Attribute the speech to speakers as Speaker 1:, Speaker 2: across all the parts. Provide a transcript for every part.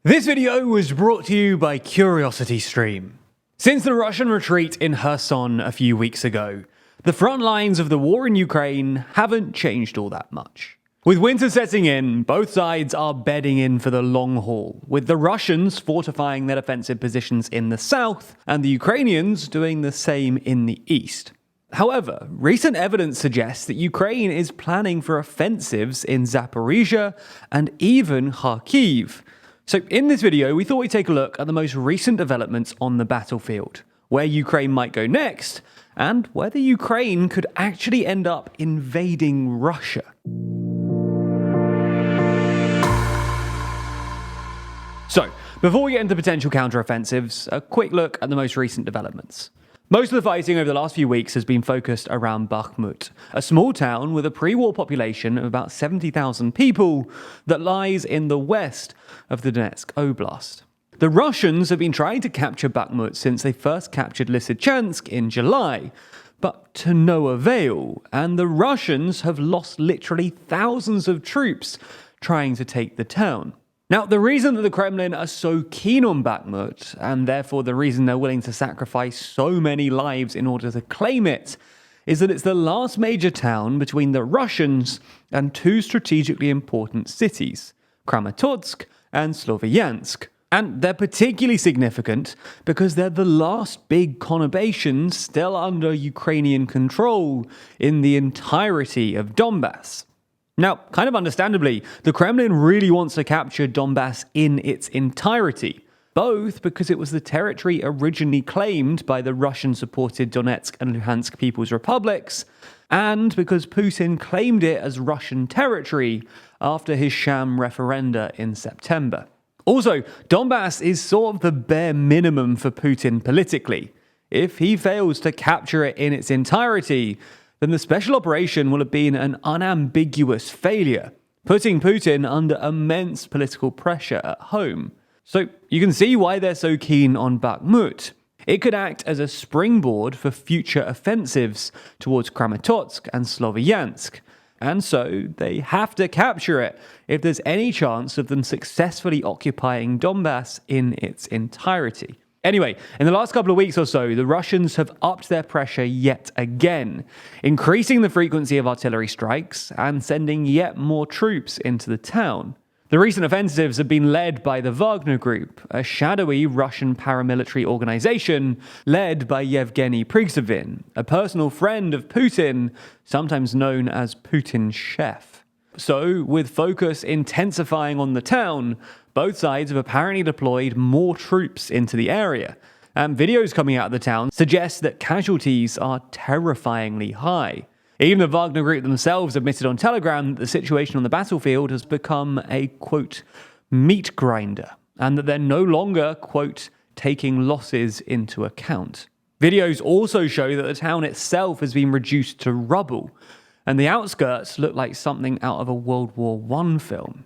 Speaker 1: This video was brought to you by CuriosityStream. Since the Russian retreat in Kherson a few weeks ago, the front lines of the war in Ukraine haven't changed all that much. With winter setting in, both sides are bedding in for the long haul, with the Russians fortifying their defensive positions in the south and the Ukrainians doing the same in the east. However, recent evidence suggests that Ukraine is planning for offensives in Zaporizhia and even Kharkiv. So in this video, we thought we'd take a look at the most recent developments on the battlefield, where Ukraine might go next, and whether Ukraine could actually end up invading Russia. So, before we get into potential counteroffensives, a quick look at the most recent developments. Most of the fighting over the last few weeks has been focused around Bakhmut, a small town with a pre-war population of about 70,000 people that lies in the west of the Donetsk Oblast. The Russians have been trying to capture Bakhmut since they first captured Lysychansk in July, but to no avail, and the Russians have lost literally thousands of troops trying to take the town. Now, the reason that the Kremlin are so keen on Bakhmut, and therefore the reason they're willing to sacrifice so many lives in order to claim it, is that it's the last major town between the Russians and two strategically important cities, Kramatorsk and Sloviansk. And they're particularly significant because they're the last big conurbations still under Ukrainian control in the entirety of Donbass. Now, kind of understandably, the Kremlin really wants to capture Donbass in its entirety, both because it was the territory originally claimed by the Russian-supported Donetsk and Luhansk People's Republics, and because Putin claimed it as Russian territory after his sham referenda in September. Also, Donbass is sort of the bare minimum for Putin politically. If he fails to capture it in its entirety, then the special operation will have been an unambiguous failure, putting Putin under immense political pressure at home. So you can see why they're so keen on Bakhmut. It could act as a springboard for future offensives towards Kramatorsk and Sloviansk. And so they have to capture it if there's any chance of them successfully occupying Donbass in its entirety. Anyway, in the last couple of weeks or so, the Russians have upped their pressure yet again, increasing the frequency of artillery strikes and sending yet more troops into the town. The recent offensives have been led by the Wagner Group, a shadowy Russian paramilitary organization led by Yevgeny Prigozhin, a personal friend of Putin, sometimes known as Putin's chef. So, with focus intensifying on the town, both sides have apparently deployed more troops into the area, and videos coming out of the town suggest that casualties are terrifyingly high. Even the Wagner Group themselves admitted on Telegram that the situation on the battlefield has become a, quote, meat grinder, and that they're no longer, quote, taking losses into account. Videos also show that the town itself has been reduced to rubble, and the outskirts look like something out of a World War I film.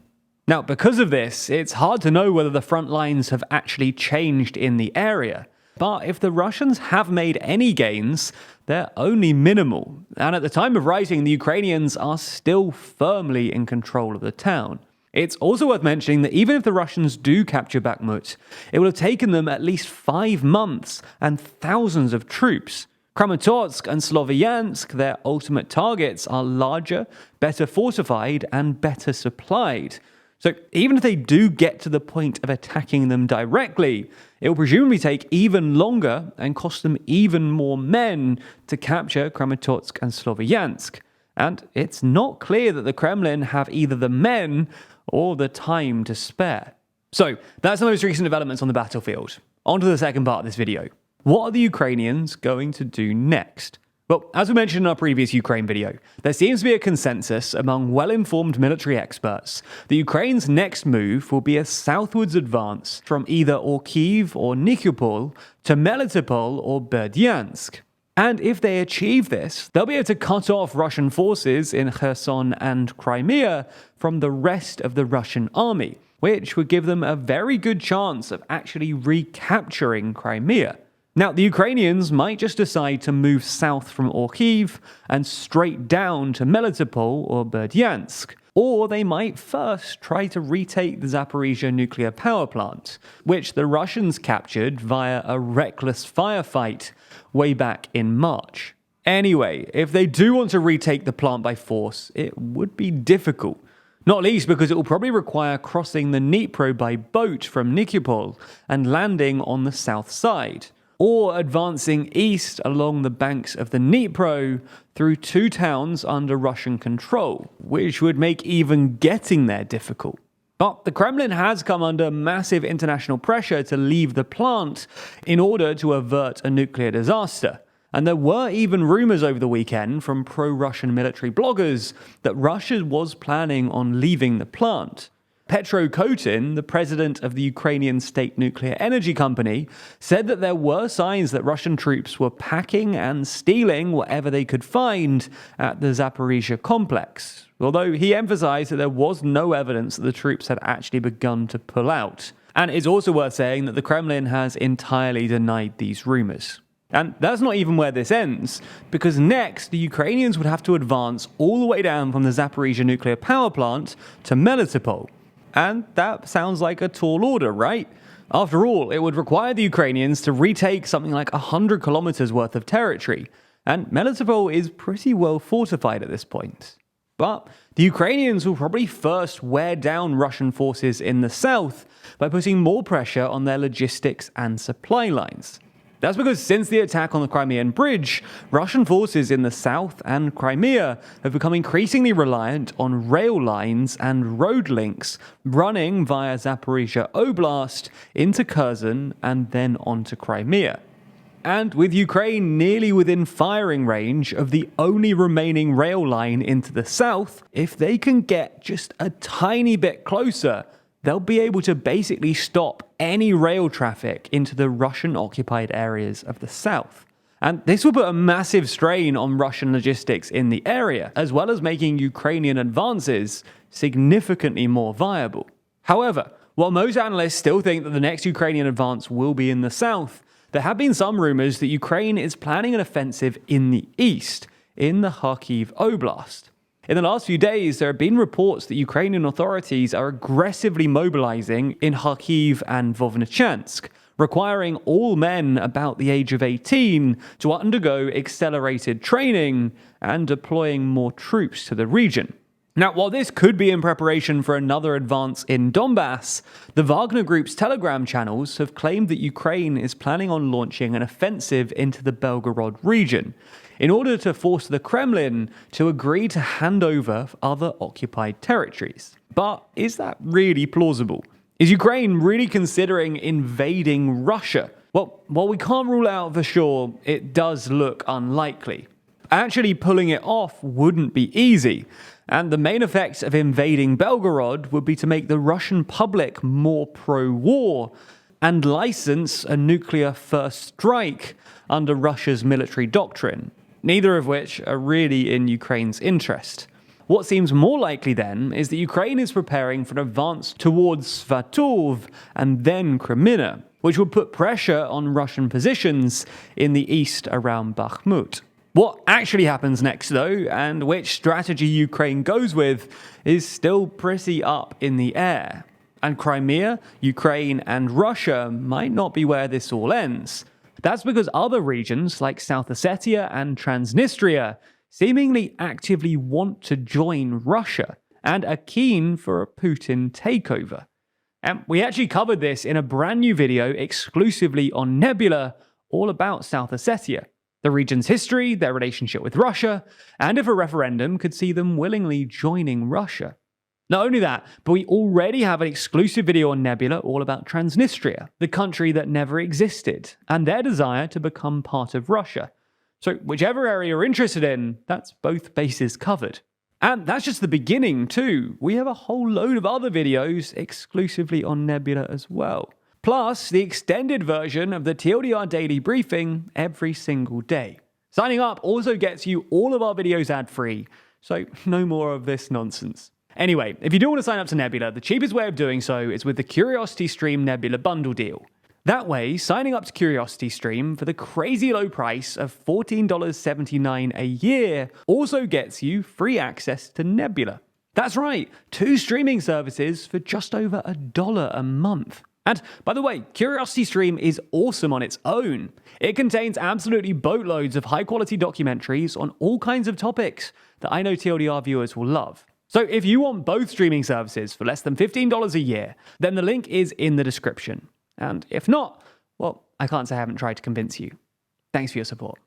Speaker 1: Now, because of this, it's hard to know whether the front lines have actually changed in the area. But if the Russians have made any gains, they're only minimal. And at the time of writing, the Ukrainians are still firmly in control of the town. It's also worth mentioning that even if the Russians do capture Bakhmut, it will have taken them at least 5 months and thousands of troops. Kramatorsk and Sloviansk, their ultimate targets, are larger, better fortified, and better supplied. So even if they do get to the point of attacking them directly, it will presumably take even longer and cost them even more men to capture Kramatorsk and Sloviansk. And it's not clear that the Kremlin have either the men or the time to spare. So that's the most recent developments on the battlefield. On to the second part of this video. What are the Ukrainians going to do next? Well, as we mentioned in our previous Ukraine video, there seems to be a consensus among well-informed military experts that Ukraine's next move will be a southwards advance from either Kharkiv or Nikopol to Melitopol or Berdyansk. And if they achieve this, they'll be able to cut off Russian forces in Kherson and Crimea from the rest of the Russian army, which would give them a very good chance of actually recapturing Crimea. Now, the Ukrainians might just decide to move south from Kharkiv and straight down to Melitopol or Berdyansk, Or they might first try to retake the Zaporizhia nuclear power plant, which the Russians captured via a reckless firefight way back in March. Anyway, if they do want to retake the plant by force, it would be difficult. Not least because it will probably require crossing the Dnipro by boat from Nikopol and landing on the south side, or advancing east along the banks of the Dnipro through two towns under Russian control, which would make even getting there difficult. But the Kremlin has come under massive international pressure to leave the plant in order to avert a nuclear disaster. And there were even rumours over the weekend from pro-Russian military bloggers that Russia was planning on leaving the plant. Petro Kotin, the president of the Ukrainian state nuclear energy company, said that there were signs that Russian troops were packing and stealing whatever they could find at the Zaporizhia complex, although he emphasized that there was no evidence that the troops had actually begun to pull out. And it's also worth saying that the Kremlin has entirely denied these rumors. And that's not even where this ends, because next the Ukrainians would have to advance all the way down from the Zaporizhia nuclear power plant to Melitopol. And that sounds like a tall order, right? After all, it would require the Ukrainians to retake something like 100 kilometers worth of territory, and Melitopol is pretty well fortified at this point. But the Ukrainians will probably first wear down Russian forces in the south by putting more pressure on their logistics and supply lines. That's because since the attack on the Crimean Bridge, Russian forces in the south and Crimea have become increasingly reliant on rail lines and road links running via Zaporizhia Oblast into Kherson and then onto Crimea. And with Ukraine nearly within firing range of the only remaining rail line into the south, if they can get just a tiny bit closer, they'll be able to basically stop any rail traffic into the Russian-occupied areas of the south. And this will put a massive strain on Russian logistics in the area, as well as making Ukrainian advances significantly more viable. However, while most analysts still think that the next Ukrainian advance will be in the south, there have been some rumors that Ukraine is planning an offensive in the east, in the Kharkiv Oblast. In the last few days, there have been reports that Ukrainian authorities are aggressively mobilizing in Kharkiv and Vovnechansk, requiring all men about the age of 18 to undergo accelerated training and deploying more troops to the region. Now, while this could be in preparation for another advance in Donbass, the Wagner Group's Telegram channels have claimed that Ukraine is planning on launching an offensive into the Belgorod region in order to force the Kremlin to agree to hand over other occupied territories. But is that really plausible? Is Ukraine really considering invading Russia? Well, while we can't rule out for sure, it does look unlikely. Actually pulling it off wouldn't be easy, and the main effect of invading Belgorod would be to make the Russian public more pro-war and license a nuclear first strike under Russia's military doctrine, neither of which are really in Ukraine's interest. What seems more likely then is that Ukraine is preparing for an advance towards Svatov and then Crimea, which would put pressure on Russian positions in the east around Bakhmut. What actually happens next, though, and which strategy Ukraine goes with, is still pretty up in the air. And Crimea, Ukraine, and Russia might not be where this all ends. That's because other regions like South Ossetia and Transnistria seemingly actively want to join Russia and are keen for a Putin takeover. And we actually covered this in a brand new video exclusively on Nebula, all about South Ossetia, the region's history, their relationship with Russia, and if a referendum could see them willingly joining Russia. Not only that, but we already have an exclusive video on Nebula all about Transnistria, the country that never existed, and their desire to become part of Russia. So whichever area you're interested in, that's both bases covered. And that's just the beginning too. We have a whole load of other videos exclusively on Nebula as well. Plus the extended version of the TLDR daily briefing every single day. Signing up also gets you all of our videos ad-free, so no more of this nonsense. Anyway, if you do want to sign up to Nebula, the cheapest way of doing so is with the Curiosity Stream Nebula bundle deal. That way, signing up to Curiosity Stream for the crazy low price of $14.79 a year also gets you free access to Nebula. That's right, 2 streaming services for just over $1 a month. And by the way, CuriosityStream is awesome on its own. It contains absolutely boatloads of high-quality documentaries on all kinds of topics that I know TLDR viewers will love. So if you want both streaming services for less than $15 a year, then the link is in the description. And if not, well, I can't say I haven't tried to convince you. Thanks for your support.